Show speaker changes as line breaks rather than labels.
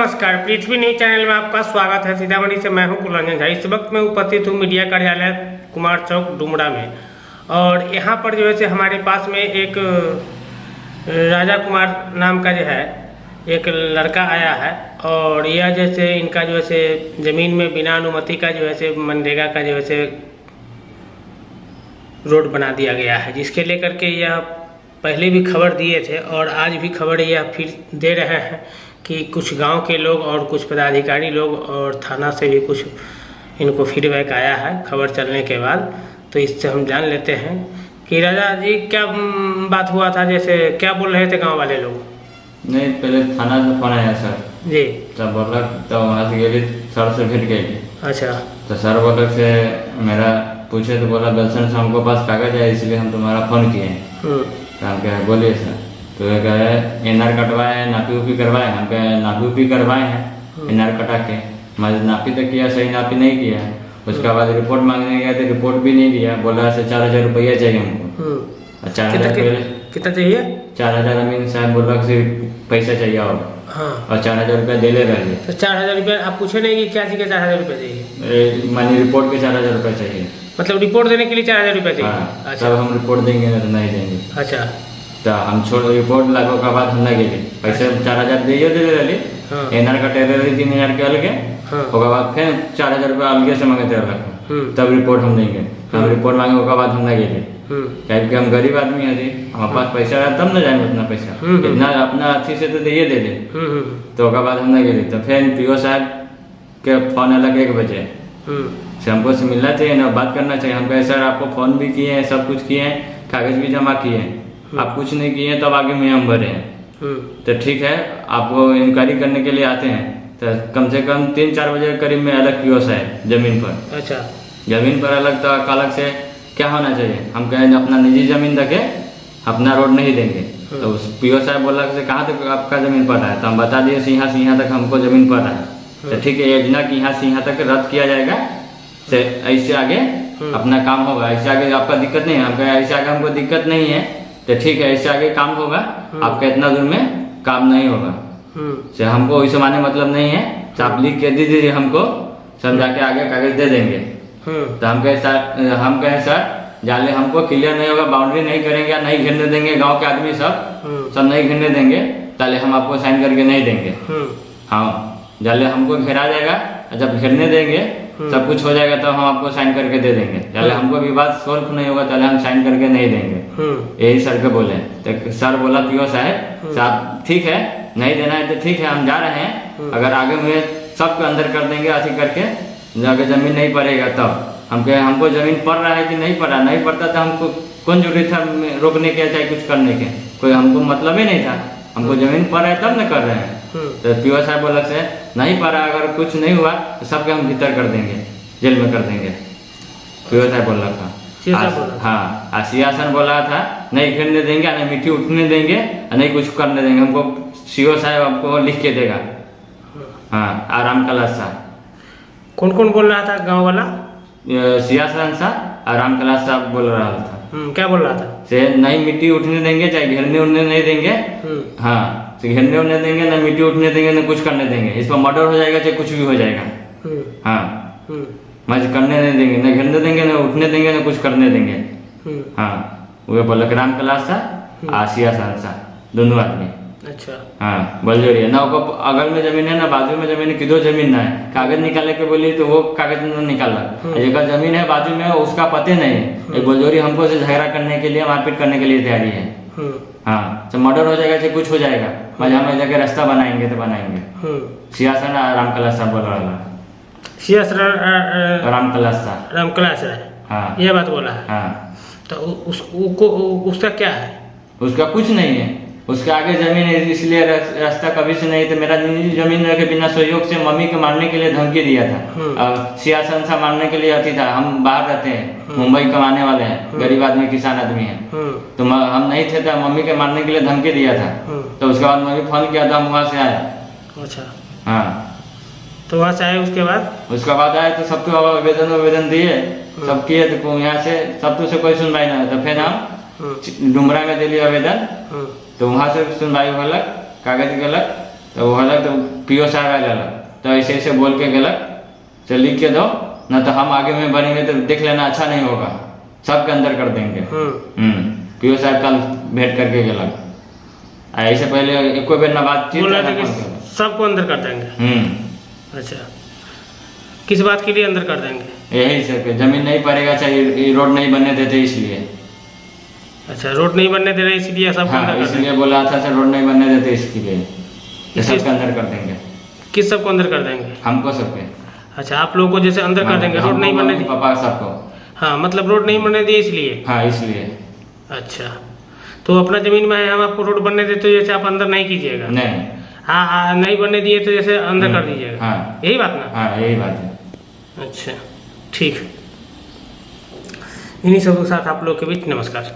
नमस्कार, पृथ्वी news channel में आपका स्वागत है। सीतामढ़ी से मैं हूं कुलरंजन झा। इस वक्त मैं उपस्थित हूं मीडिया कार्यालय कुमार चौक डुमरा में, और यहां पर जो है से हमारे पास में एक राजा कुमार नाम का जो है एक लड़का आया है, और यह जैसे इनका जो है से ज़मीन में बिना अनुमति का जो है से मनरेगा का जो है से रोड बना दिया गया है, जिसके लेकर के यह पहले भी खबर दिए थे और आज भी खबर यह फिर दे रहे हैं कि कुछ गांव के लोग और कुछ पदाधिकारी लोग और थाना से भी कुछ इनको फीडबैक आया है खबर चलने के बाद। तो इससे हम जान लेते हैं कि राजा जी क्या बात हुआ था, जैसे क्या बोल रहे थे गांव वाले लोग?
नहीं, पहले थाना से फोन आया सर
जी,
तब बोला, तो वहाँ से गई सर से भेट गई।
अच्छा,
तो सर बोला से मेरा पूछे तो बोला बेलसन से हमको पास कागज है इसलिए हम तुम्हारा फ़ोन किए हैं। तो हम कहे बोलिए सर। तो ये कहे एनआर कटवाए, नापी उपी करवाए। हम कहे नापी उपी करवाए हैं, एनआर कटा के मैं नापी तो किया, सही नापी नहीं किया। उसके बाद रिपोर्ट मांगने गया तो रिपोर्ट भी नहीं दिया, बोला से 4000 रुपया चाहिए हमको। 4000
कितना चाहिए?
4000 अमीन साहब बोला से पैसा चाहिए और 4000 रुपया दे ले रहे।
तो 4000 रुपया आप पूछे नहीं कि क्या चाहिए? 4000 रुपया चाहिए
मानी रिपोर्ट के 4000 रुपया चाहिए,
मतलब रिपोर्ट देने के लिए 4000 रुपया चाहिए।
हाँ,
अच्छा,
तब हम रिपोर्ट देंगे ना तो नहीं देंगे।
अच्छा,
तो हम छोड़ रिपोर्ट लागो के बाद हम नहीं गए पैसे 4000 दे रही। एनआर कटे रही 3000 के अलगे, उसके बाद फिर 4000 रुपया अलगे से मांगे रख, तब रिपोर्ट हम नहीं गए। हम रिपोर्ट मांगे उसके बाद हम नहीं गए, क्योंकि हम गरीब आदमी है, हमारे पास पैसा है तब न जाएंगे उतना पैसा, इतना अपना अच्छी से तो दे दे। तो उसके बाद हम नहीं गए। तो फिर पीओ साहब के फोन अलग 1 बजे से हमको से मिलना चाहिए ना, बात करना चाहिए। हम कहे सर आपको फ़ोन भी किए हैं, सब कुछ किए हैं, कागज़ भी जमा किए हैं, आप कुछ नहीं किए हैं, तब आगे में हम भरे हैं। तो ठीक है, आपको इंक्वायरी करने के लिए आते हैं। तो कम से कम 3-4 बजे के करीब में अलग पीओस है ज़मीन पर।
अच्छा,
ज़मीन पर अलग, तो अलग से क्या होना चाहिए? हम कहें अपना निजी ज़मीन रखे, अपना रोड नहीं देंगे। तो उस पीओ साहब बोला से कहाँ तक आपका ज़मीन पड़ रहा है? तो हम बता दिए यहाँ से यहाँ तक हमको ज़मीन पड़ रहा है। तो ठीक है, योजना की यहाँ से यहाँ तक रद्द किया जाएगा, से ऐसे आगे अपना काम होगा, ऐसे आगे आपका दिक्कत नहीं है। हम कहें ऐसे आगे हमको दिक्कत नहीं है, तो ठीक है ऐसे आगे काम होगा, आपका इतना दूर में काम नहीं होगा। से हमको वैसे माने मतलब नहीं है, तो आप लिख के दे दीजिए हमको, समझा के आगे कागज दे देंगे। तो हम कहे सर जाले हमको क्लियर नहीं होगा, बाउंड्री नहीं करेंगे, नहीं घेरने देंगे, गांव के आदमी सब नहीं घेरने देंगे, ताले हम आपको साइन करके नहीं देंगे। हाँ, जाले हमको घेरा जाएगा, जब घेरने देंगे सब कुछ हो जाएगा तब हम आपको साइन करके दे देंगे। चले हमको विवाद सोल्व नहीं होगा, चले हम साइन करके नहीं देंगे। यही सर के बोले। तो सर बोला पीओ साहब ठीक है, नहीं देना है तो ठीक है, हम जा रहे हैं, अगर आगे में सबको अंदर कर देंगे अथी करके, अगर जमीन नहीं पड़ेगा तब। हम कहे हमको जमीन पड़ रहा है कि नहीं पड़ा? नहीं पड़ता तो हमको कौन जरूरी था रोकने के चाहे कुछ करने के, कोई हमको मतलब ही नहीं था। हमको जमीन पड़ रहा है तब न कर रहे हैं। तो पीओ साहब बोला से नहीं पड़ा, अगर कुछ नहीं हुआ तो सबके हम भीतर कर देंगे, जेल में कर देंगे। पीओ साहब बोला था। हाँ, सियासन बोला था नहीं घेरने देंगे, नहीं मिट्टी उठने देंगे, नहीं कुछ करने देंगे। हमको सीओ साहब आपको लिख के देगा। हाँ, आराम कलाश साहब।
कौन कौन बोल रहा था गाँव वाला?
सियासन साहब और राम कलाश साहब बोल रहा था।
क्या बोल रहा था? से
नहीं मिट्टी उठने देंगे, चाहे घेरने उठने नहीं देंगे। हाँ, घेरने उठने देंगे, ना मिट्टी उठने देंगे, ना कुछ करने देंगे। इस पर मर्डर हो जाएगा चाहे कुछ भी हो जाएगा। हाँ, मज करने नहीं देंगे, ना घेरने देंगे, ना उठने देंगे, ना कुछ करने देंगे। हाँ, वो बोला राम कलाश साहब आसिया साहब दोनों आदमी।
अच्छा,
हाँ, बलजोरी ना अगल में जमीन है ना बाजू में जमीन है, किधर जमीन ना है। कागज निकालने के बोली तो वो कागज नहीं निकाला। जगह जमीन है बाजू में उसका पते नहीं है। एक बलजोरी हमको से झगड़ा करने के लिए, मारपीट करने के लिए तैयारी है। हाँ, तो मर्डर हो जाएगा चाहे कुछ हो जाएगा, मजा में जाके रास्ता बनाएंगे तो बनाएंगे। सियासन राम कलाश साहब बोल रहा है। राम कलाश साहब,
राम कलाश है।
हाँ,
ये बात बोला है।
हाँ,
तो उसका क्या है?
उसका कुछ नहीं है, उसके आगे जमीन है, इसलिए रास्ता कभी से नहीं। तो मेरा निजी जमीन रखे बिना सहयोग से मम्मी को मारने के लिए धमकी दिया था। सियासन सा मारने के लिए अति था। हम बाहर रहते हैं, मुंबई कमाने वाले हैं, गरीब आदमी, किसान आदमी है। तो हम नहीं थे तो मम्मी के मारने के लिए धमकी दिया था। तो उसके बाद मम्मी फोन किया था, हम वहाँ से आए।
अच्छा,
हाँ,
तो वहाँ से आए, उसके बाद
आए तो सबको आवेदन दिए, सब किए। तो यहाँ से सब से कोई सुनवाई ना, तो फिर हम डुमरा में दिली आवेदन। तो वहाँ से सुनवाई होलक, कागज गलक, तो वो अलग, तो पीओ साहब आए अलग, तो ऐसे ऐसे बोल के गलत तो लिख के दो, ना तो हम आगे में बनेंगे तो देख लेना अच्छा नहीं होगा, सबके अंदर कर देंगे। पीओ साहब कल भेंट करके गलत, ऐसे पहले एक बेर ना बातचीत
बोल रहे थे कि सबको अंदर कर देंगे। अच्छा, किस बात के लिए अंदर कर देंगे?
यही से जमीन नहीं पड़ेगा, चाहिए रोड नहीं बनने देते इसलिए।
अच्छा, रोड नहीं बनने दे रहे इसलिए सबको
हाँ,
अंदर कर
इसलिए
देंगे।
बोला था सर रोड नहीं बनने देते इसके लिए, सबके अंदर कर देंगे।
किस सबको अंदर कर देंगे?
हमको सबके।
अच्छा, आप लोगों को जैसे अंदर कर देंगे, रोड नहीं बनने दी।
पापा सबको।
हाँ, मतलब रोड नहीं बनने दी इसलिए।
हाँ, इसलिए।
अच्छा, तो अपना जमीन में है, हम आपको रोड बनने देते तो जैसे आप अंदर नहीं कीजिएगा।
नहीं।
हाँ, नहीं बनने दिए तो जैसे अंदर कर दीजिएगा।
हाँ,
यही बात ना?
हाँ, यही बात है।
अच्छा, ठीक। इन्हीं सब के साथ आप लोग के बीच नमस्कार।